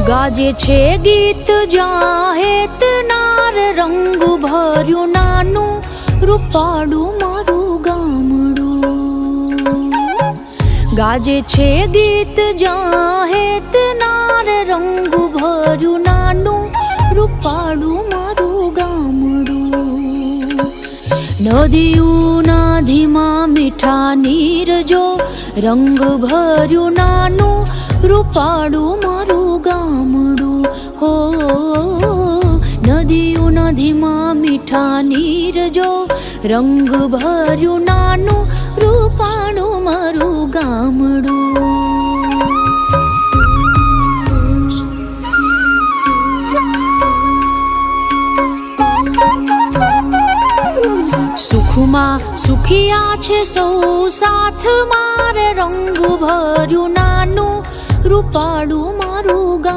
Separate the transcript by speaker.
Speaker 1: ગાજે છે ગીત જાહેત નાર રંગ ભર્યું નાનું રૂપાળું મારું ગામડું. ગાજે છે ગીત જાહેત નાર રંગ ભર્યું નાનું રૂપાળું મારું ગામડું. નદીઓના ધીમા મીઠા નીર જો રંગ ભર્યું નાનું રૂપાળું મારું ગામડું. હો નદીઓના ધીમા મીઠા નીર જો રંગ ભર્યું નાનું રૂપાળું મારું ગામડું. સુખમાં સુખિયા છે સૌ સાથ મારે રંગ ભર્યું નાનું રૂપાળું મારું ગામ.